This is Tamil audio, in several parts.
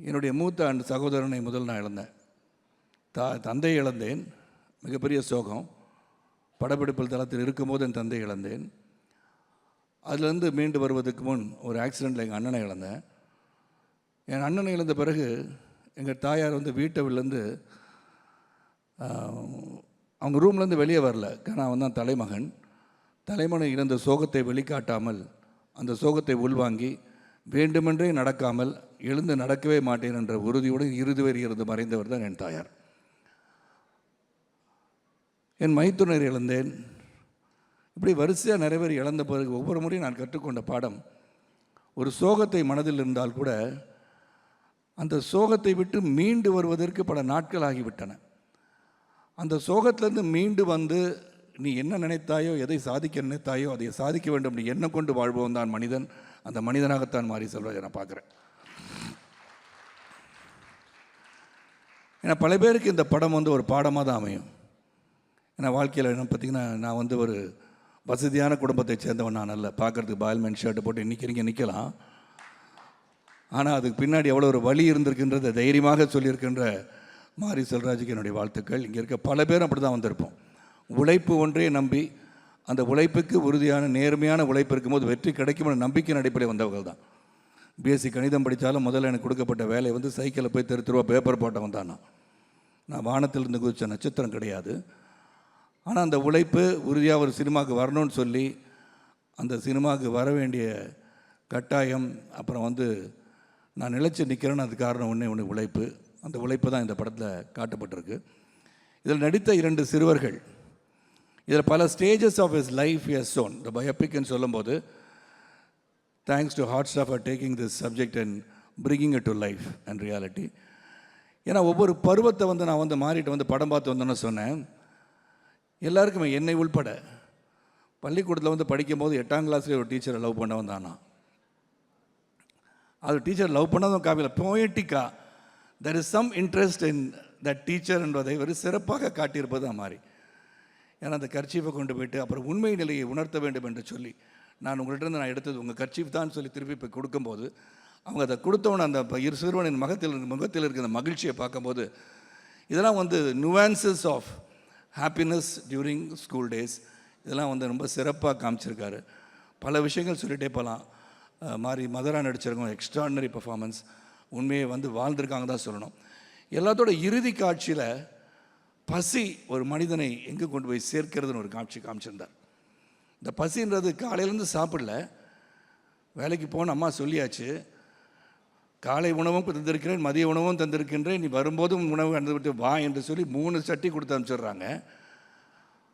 என்னுடைய மூத்த சகோதரனை முதல் நான் இழந்தேன். தந்தையை இழந்தேன். மிகப்பெரிய சோகம். படப்பிடிப்பில் தளத்தில் இருக்கும்போது என் தந்தையை இழந்தேன். அதுலேருந்து மீண்டு வருவதற்கு முன் ஒரு ஆக்சிடெண்ட்டில் எங்கள் அண்ணனை இழந்தேன். என் அண்ணனை இழந்த பிறகு எங்கள் தாயார் வீட்டை அவங்க ரூம்லேருந்து வெளியே வரல. நான் தான் தலைமகன். தலைமகனை இழந்த சோகத்தை வெளிக்காட்டாமல் அந்த சோகத்தை உள்வாங்கி வேண்டுமென்றே நடக்காமல் எழுந்து நடக்கவே மாட்டேன் என்ற உறுதியோடு இறுதி வரை இருந்து மறைந்தவர் தான் என் தாயார். என் மைத்துனர் இழந்தேன். இப்படி வரிசையாக நிறைய பேர் இழந்த பிறகு ஒவ்வொரு முறையும் நான் கற்றுக்கொண்ட பாடம், ஒரு சோகத்தை மனதில் இருந்தால் கூட அந்த சோகத்தை விட்டு மீண்டு வருவதற்கு பல நாட்கள் ஆகிவிட்டன. அந்த சோகத்திலேருந்து மீண்டு வந்து நீ என்ன நினைத்தாயோ, எதை சாதிக்க நினைத்தாயோ அதை சாதிக்க வேண்டும் நீ எண்ணம் கொண்டு வாழ்வோம் தான் மனிதன். அந்த மனிதனாகத்தான் மாரி செல்வராஜை நான் பார்க்குறேன். ஏன்னா பல பேருக்கு இந்த படம் ஒரு பாடமாக தான் அமையும். ஏன்னா வாழ்க்கையில் என்ன பார்த்திங்கன்னா, நான் ஒரு வசதியான குடும்பத்தை சேர்ந்தவன் நான் அல்ல. பார்க்குறதுக்கு பால்மேன் ஷர்ட்டு போட்டு இன்றைக்கி நிற்கலாம். ஆனால் அதுக்கு பின்னாடி எவ்வளோ ஒரு வழி இருந்திருக்கின்றத தைரியமாக சொல்லியிருக்கின்ற மாரி செல்வராஜுக்கு என்னுடைய வாழ்த்துக்கள். இங்கே இருக்க பல பேரும் அப்படி தான் வந்திருப்போம். உழைப்பு ஒன்றே நம்பி அந்த உழைப்புக்கு உறுதியான நேர்மையான உழைப்பு இருக்கும்போது வெற்றி கிடைக்கும்னு நம்பிக்கை அடிப்படையில் வந்தவர்கள் தான். பிஎஸ்சி கணிதம் படித்தாலும் முதல்ல எனக்கு கொடுக்கப்பட்ட வேலை சைக்கிளில் போய் தெருவா பேப்பர் போட்டவன் தான். நான் வானத்திலிருந்து குதிச்ச நட்சத்திரம் கிடையாது. ஆனால் அந்த உழைப்பு உறுதியாக ஒரு சினிமாவுக்கு வரணும்னு சொல்லி அந்த சினிமாவுக்கு வர வேண்டிய கட்டாயம், அப்புறம் நான் நிலைச்சி நிற்கிறேன்னு அதுக்கு காரணம் ஒன்று உழைப்பு. அந்த உழைப்பு தான் இந்த படத்தில் காட்டப்பட்டிருக்கு. இதில் நடித்த 2 சிறுவர்கள், இதில் பல stages of his life has shown. இந்த பயோபிக்னு சொல்லும்போது thanks to Hotstar for taking this subject and bringing it to life and reality. ஏன்னா ஒவ்வொரு பருவத்தை நான் மாறிட்டு படம் பார்த்து வந்தோன்னு சொன்னேன். எல்லாருக்குமே என்னை உள்பட பள்ளிக்கூடத்தில் படிக்கும்போது 8ஆம் கிளாஸ்லேயே ஒரு டீச்சரை லவ் பண்ணவன் தானா. அது டீச்சர் லவ் பண்ணதும் காவியில் போயட்டிக்கா there is some interest in that teacher என்பதை ஒரு சிறப்பாக காட்டியிருப்பது தான் மாறி. ஏன்னா அந்த கர்ச்சீஃபை கொண்டு போய்ட்டு அப்புறம் உண்மை நிலையை உணர்த்த வேண்டும் என்று சொல்லி நான் உங்கள்கிட்ட நான் எடுத்தது உங்கள் கர்ச்சீஃப் தான் சொல்லி திருப்பி இப்போ கொடுக்கும்போது அவங்க அதை கொடுத்தவன அந்த சிறுவனின் முகத்தில் இருக்கிற மகிழ்ச்சியை பார்க்கும்போது இதெல்லாம் nuances of happiness during school days இதெல்லாம் ரொம்ப சிறப்பாக காமிச்சிருக்காரு. பல விஷயங்கள் சொல்லிகிட்டே போகலாம். மாதிரி மதராக நடிச்சிருக்கோம், எக்ஸ்ட்ராடினரி பர்ஃபார்மன்ஸ். உண்மையை வாழ்ந்திருக்காங்க தான் சொல்லணும். எல்லாத்தோட இறுதி காட்சியில் பசி ஒரு மனிதனை எங்கே கொண்டு போய் சேர்க்கிறதுன்னு ஒரு காமிச்சிருந்தார். இந்த பசின்றது காலையிலேருந்து சாப்பிடல, வேலைக்கு போன அம்மா சொல்லியாச்சு, காலை உணவும் தந்திருக்கிறேன், மதிய உணவும் தந்திருக்கின்றேன், நீ வரும்போதும் உணவு விட்டு வா என்று சொல்லி 3 சட்டி கொடுத்து அனுப்பிச்சிடுறாங்க.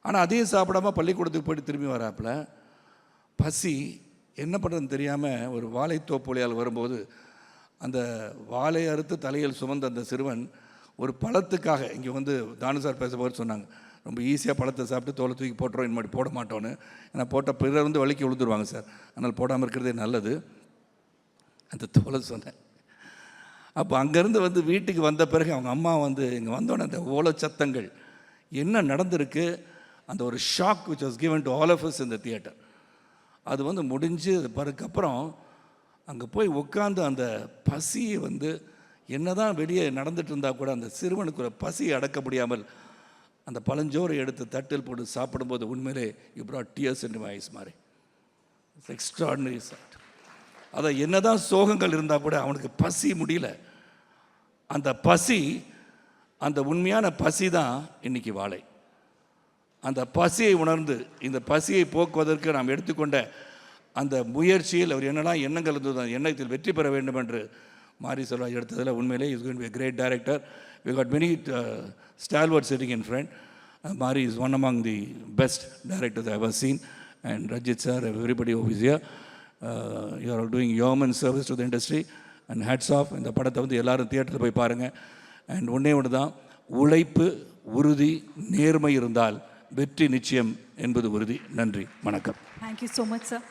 ஆனால் அதையும் சாப்பிடாம பள்ளிக்கூடத்துக்கு போய்ட்டு திரும்பி வராப்பில் பசி என்ன பண்ணுறதுன்னு தெரியாமல் ஒரு வாழைத்தோப்புலையால் வரும்போது அந்த வாழை அறுத்து தலையில் சுமந்த அந்த சிறுவன் ஒரு பழத்துக்காக இங்கே தானு சார் பேசும்போது சொன்னாங்க, ரொம்ப ஈஸியாக பழத்தை சாப்பிட்டு தோலை தூக்கி போட்டுறோம், இனிமேல் போட மாட்டோன்னு. ஏன்னா போட்டால் பிறர் வலிக்கு விழுந்துருவாங்க சார், அதனால் போடாமல் இருக்கிறதே நல்லது. அந்த தோலை சொன்னேன். அப்போ அங்கேருந்து வீட்டுக்கு வந்த பிறகு அவங்க அம்மா இங்கே வந்தோடனே அந்த ஓலை சத்தங்கள் என்ன நடந்திருக்கு, அந்த ஒரு shock which was given to all of us in the theater. அது முடிஞ்சு அதுக்கப்புறம் அங்கே போய் உட்காந்து அந்த பசியை என்ன தான் வெளியே நடந்துட்டு இருந்தால் கூட அந்த சிறுவனுக்கு ஒரு பசியை அடக்க முடியாமல் அந்த பழஞ்சோரை எடுத்து தட்டில் போட்டு சாப்பிடும்போது உண்மையிலே you brought tears into my eyes மாதிரி. It's extraordinary shot. அதை என்ன தான் சோகங்கள் இருந்தால் கூட அவனுக்கு பசி முடியல. அந்த பசி, அந்த உண்மையான பசி தான் இன்றைக்கி வாழை. அந்த பசியை உணர்ந்து இந்த பசியை போக்குவதற்கு நாம் எடுத்துக்கொண்ட அந்த முயற்சியில் அவர் என்னெல்லாம் எண்ணங்கள் இருந்தது அந்த எண்ணத்தில் வெற்றி பெற வேண்டும் என்று மாரி செல்வராஜ் எடுத்ததில் உண்மையிலே is going to be a great director. We got many stalwarts sitting in front. Mari is one among the best directors I have ever seen, and Rajit sir, everybody who is here. You are all doing yeoman service to the industry and hats off. இந்த படத்தை எல்லாரும் தியேட்டரில் போய் பாருங்கள். அண்ட் ஒன்றே ஒன்று தான், உழைப்பு, உறுதி, நேர்மை இருந்தால் வெற்றி நிச்சயம் என்பது உறுதி. நன்றி, வணக்கம். Thank you so much, sir.